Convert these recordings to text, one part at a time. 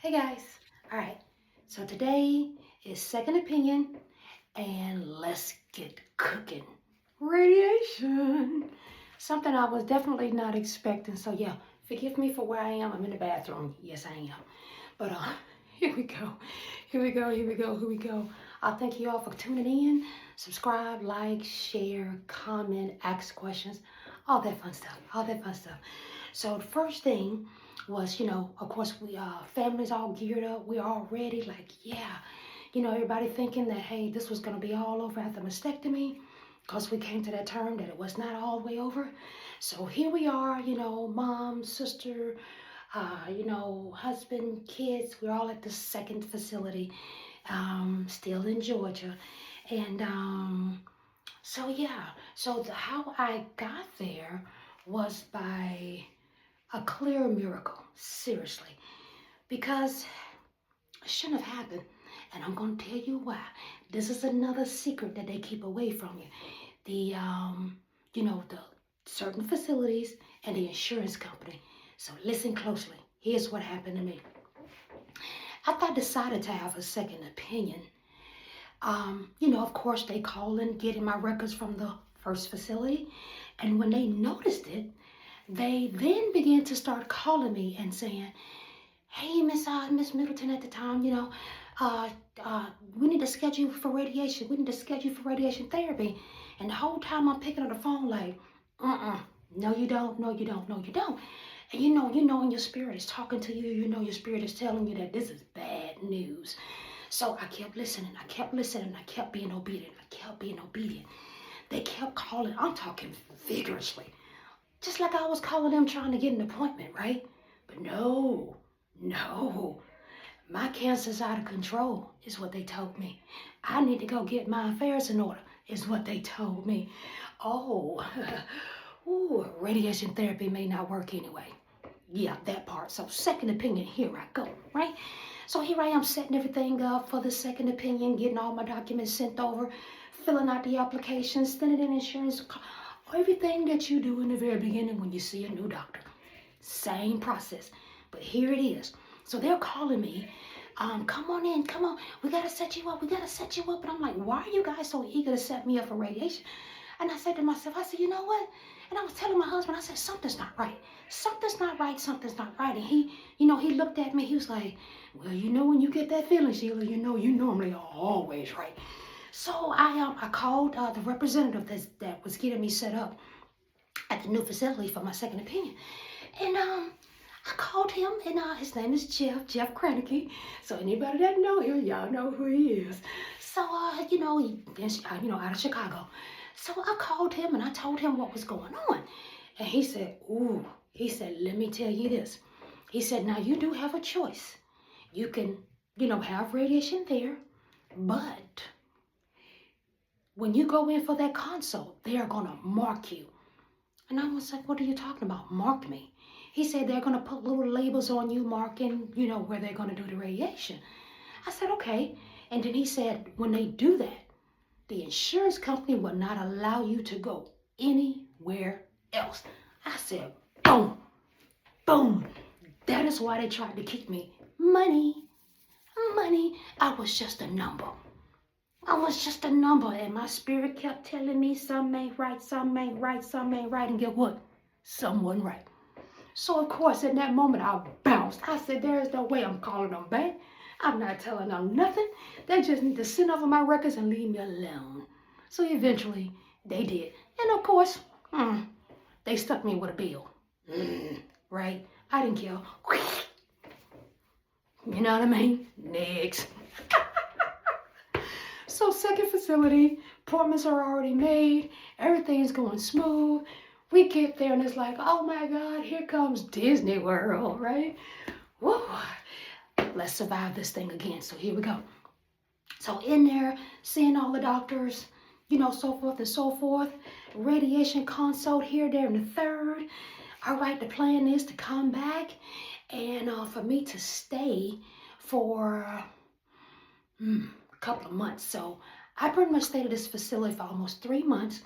Hey guys, all right, so today is second opinion and let's get cooking. Radiation. Something I was definitely not expecting, so yeah, forgive me for where I am. I'm in the bathroom. Yes, I am. But here we go. Here we go. I thank you all for tuning in. Subscribe, like, share, comment, ask questions, all that fun stuff. All that fun stuff. So the first thing was, of course, we families all geared up. We're all ready. Like, yeah, everybody thinking that hey, this was gonna be all over after mastectomy, because we came to that term that it was not all the way over. So here we are, mom, sister, husband, kids. We're all at the second facility, still in Georgia, and so yeah. So how I got there was by a clear miracle, seriously, because it shouldn't have happened. And I'm going to tell you why. This is another secret that they keep away from you. The certain facilities and the insurance company. So listen closely. Here's what happened to me. After I decided to have a second opinion, of course, they call and getting my records from the first facility. And when they noticed it, they then began to start calling me and saying, hey, Miss Middleton at the time, uh, we need to schedule you for radiation. We need to schedule you for radiation therapy. And the whole time I'm picking up the phone like, no, you don't, no, you don't, no, you don't. And and your spirit is talking to you, your spirit is telling you that this is bad news. So I kept listening, I kept listening, I kept being obedient, I kept being obedient. They kept calling, I'm talking vigorously. Just like I was calling them trying to get an appointment, right? But no, my cancer's out of control, is what they told me. I need to go get my affairs in order, is what they told me. Oh, ooh, radiation therapy may not work anyway. Yeah, that part. So second opinion, here I go, right? So here I am setting everything up for the second opinion, getting all my documents sent over, filling out the applications, sending in insurance, everything that you do in the very beginning when you see a new doctor. Same process. But here it is. So they're calling me, come on in, come on. We got to set you up. We got to set you up. And I'm like, why are you guys so eager to set me up for radiation? And I said to myself, I said, you know what? And I was telling my husband, I said, something's not right. Something's not right. Something's not right. And he looked at me. He was like, well, when you get that feeling, Sheila, you normally are always right. So I called the representative that was getting me set up at the new facility for my second opinion. And I called him, and his name is Jeff Kranicki. So anybody that know him, y'all know who he is. So he's out of Chicago. So I called him and I told him what was going on, and he said, "Ooh," he said, "Let me tell you this." He said, "Now you do have a choice. You can, have radiation there, but when you go in for that consult, they are gonna mark you." And I was like, what are you talking about? Mark me. He said they're going to put little labels on you marking, where they're going to do the radiation. I said, okay. And then he said, when they do that, the insurance company will not allow you to go anywhere else. I said, boom, boom. That is why they tried to keep me. Money, money. I was just a number. I was just a number, and my spirit kept telling me some ain't right, some ain't right, some ain't right, and get what? Some wasn't right. So of course, in that moment, I bounced. I said, there is no way I'm calling them back. I'm not telling them nothing. They just need to send over my records and leave me alone. So eventually, they did. And of course, they stuck me with a bill. Right? I didn't care. You know what I mean? Next. So second facility, appointments are already made, everything's going smooth. We get there and it's like, oh my God, here comes Disney World, right? Woo! Let's survive this thing again. So here we go. So in there, seeing all the doctors, so forth and so forth. Radiation consult here, there, and the third. All right, the plan is to come back and for me to stay for a couple of months. So I pretty much stayed at this facility for almost 3 months.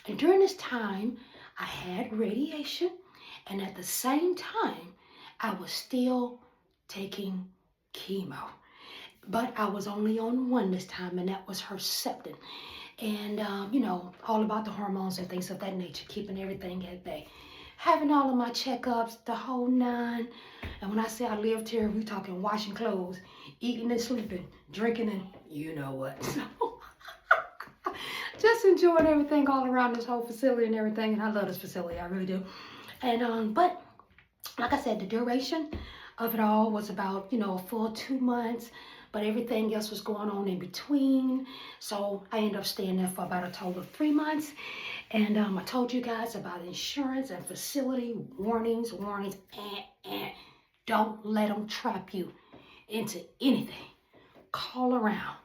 And during this time, I had radiation. And at the same time, I was still taking chemo. But I was only on one this time, and that was Herceptin. And, all about the hormones and things of that nature, keeping everything at bay. Having all of my checkups, the whole nine. And when I say I lived here, we talking washing clothes, eating and sleeping, drinking and you know what. So just enjoying everything all around this whole facility and everything. And I love this facility, I really do. And but like I said, the duration of it all was about, a full 2 months, but everything else was going on in between. So I ended up staying there for about a total of 3 months. And I told you guys about insurance and facility warnings. Don't let them trap you into anything. Call around,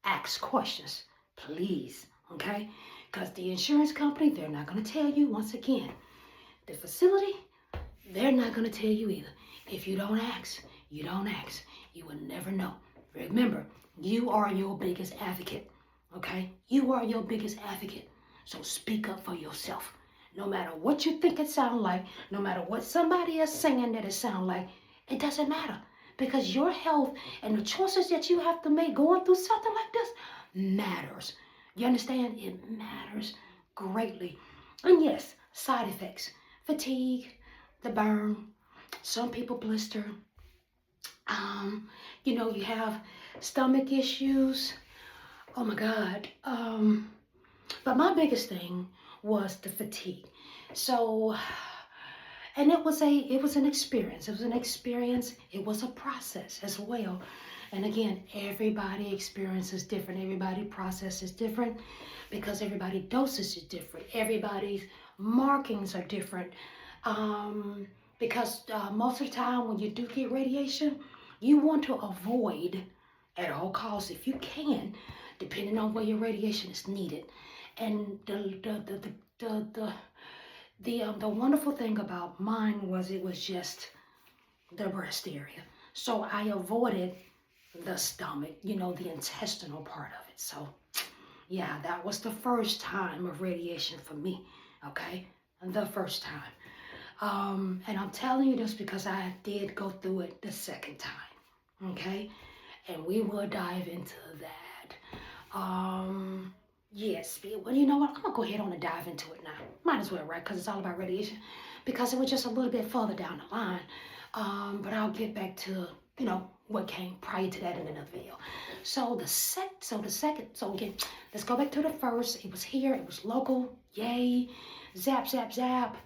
ask questions, please, okay? Because the insurance company, they're not going to tell you once again. The facility, they're not going to tell you either. If you don't ask, you don't ask. You will never know. Remember, you are your biggest advocate, okay? You are your biggest advocate. So speak up for yourself. No matter what you think it sounds like, no matter what somebody is saying that it sounds like, it doesn't matter. Because your health and the choices that you have to make going through something like this matters. You understand? It matters greatly. And yes, side effects. Fatigue, the burn, some people blister. You have stomach issues. Oh my God. But my biggest thing was the fatigue. So, and it was an experience. It was an experience. It was a process as well. And again, everybody experience is different. Everybody process is different because everybody dosage is different. Everybody's markings are different. Because most of the time when you do get radiation, you want to avoid at all costs, if you can, depending on where your radiation is needed. And the wonderful thing about mine was it was just the breast area. So I avoided the stomach, the intestinal part of it. So yeah, that was the first time of radiation for me, okay? The first time. And I'm telling you this because I did go through it the second time, okay? And we will dive into that. Yes, well, you know what? I'm going to go ahead on and dive into it now. Might as well, right? Because it's all about radiation. Because it was just a little bit further down the line. But I'll get back to, what came prior to that in another video. So again, let's go back to the first. It was here. It was local. Yay. Zap, zap, zap.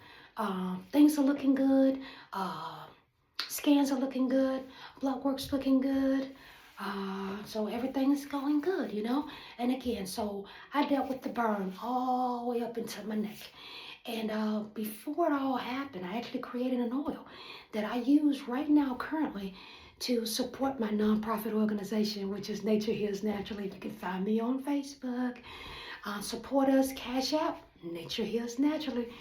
Things are looking good. Scans are looking good. Blood work's looking good. So everything is going good, And again, so I dealt with the burn all the way up into my neck. And before it all happened, I actually created an oil that I use right now currently to support my nonprofit organization, which is Nature Heals Naturally. You can find me on Facebook. Support us, Cash App, Nature Heals Naturally.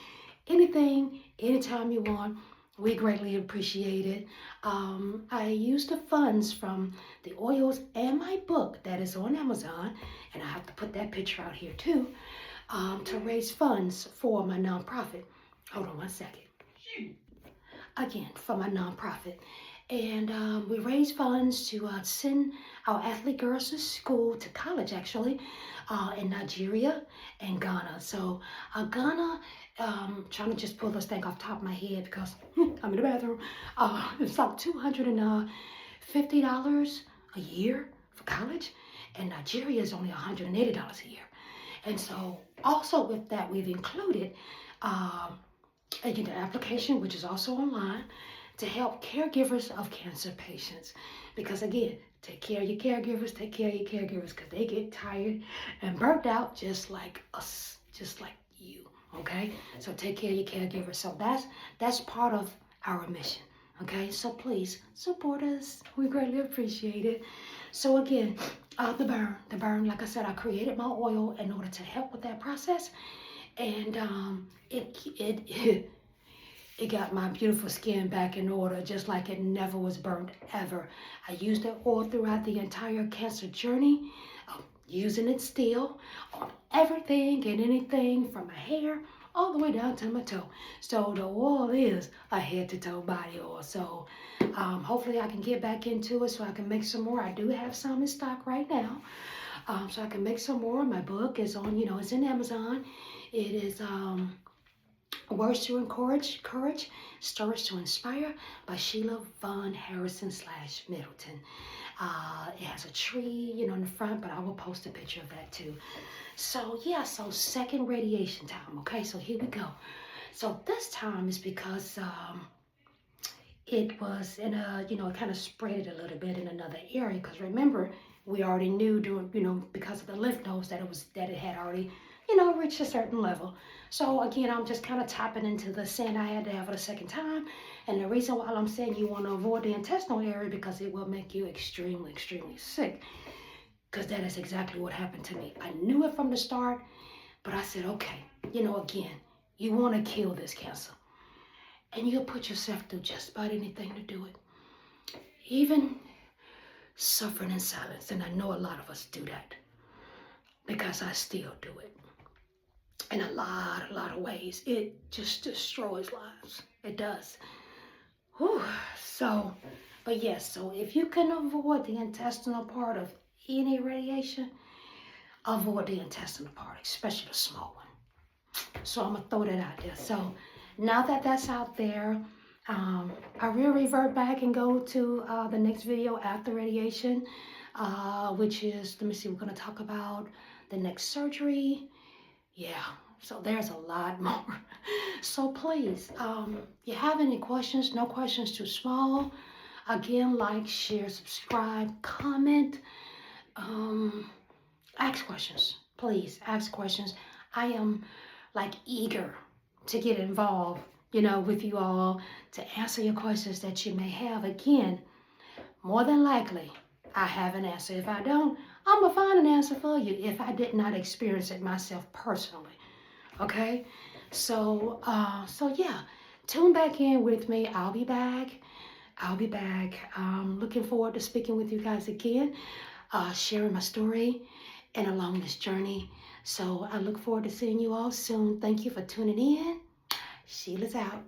Anything, anytime you want. We greatly appreciate it. I use the funds from the oils and my book that is on Amazon, and I have to put that picture out here too, to raise funds for my nonprofit. Hold on one second. Again, for my nonprofit. And we raise funds to send our athlete girls to school, to college actually, in Nigeria and Ghana. So Ghana, trying to just pull this thing off the top of my head because I'm in the bathroom. It's like $250 a year for college, and Nigeria is only $180 a year. And so also with that, we've included an application, which is also online, to help caregivers of cancer patients. Because again, take care of your caregivers, because they get tired and burnt out just like us, just like you, okay? So take care of your caregivers. So that's part of our mission, okay? So please support us. We greatly appreciate it. So again, the burn, like I said, I created my oil in order to help with that process. And it got my beautiful skin back in order, just like it never was burnt ever. I used that oil throughout the entire cancer journey, using it still on everything and anything from my hair all the way down to my toe. So the oil is a head to toe body oil. So hopefully I can get back into it so I can make some more. I do have some in stock right now. So I can make some more. My book is on, it's in Amazon. It is Words to Encourage, Courage, Stories to Inspire by Sheila Von Harrison / Middleton. It has a tree, in the front, but I will post a picture of that too. So yeah, so second radiation time. Okay, so here we go. So this time is because it was in a, it kind of spread it a little bit in another area. Because remember, we already knew during, because of the lymph nodes that it had already, reached a certain level. So again, I'm just kind of tapping into the saying I had to have it a second time. And the reason why I'm saying you want to avoid the intestinal area because it will make you extremely, extremely sick. Because that is exactly what happened to me. I knew it from the start, but I said, okay, again, you want to kill this cancer. And you'll put yourself through just about anything to do it. Even suffering in silence. And I know a lot of us do that. Because I still do it. In a lot of ways. It just destroys lives. It does. Whew. So, but yes, so if you can avoid the intestinal part of any radiation, avoid the intestinal part, especially the small one. So I'm going to throw that out there. So now that that's out there, I will revert back and go to the next video after radiation, which is, let me see, we're going to talk about the next surgery. Yeah, so there's a lot more. So please, you have any questions, no questions too small. Again, like, share, subscribe, comment, ask questions. Please ask questions. I am eager to get involved, with you all to answer your questions that you may have. Again, more than likely, I have an answer. If I don't, I'm going to find an answer for you if I did not experience it myself personally. Okay? So yeah, tune back in with me. I'll be back. Looking forward to speaking with you guys again, sharing my story and along this journey. So I look forward to seeing you all soon. Thank you for tuning in. Sheila's out.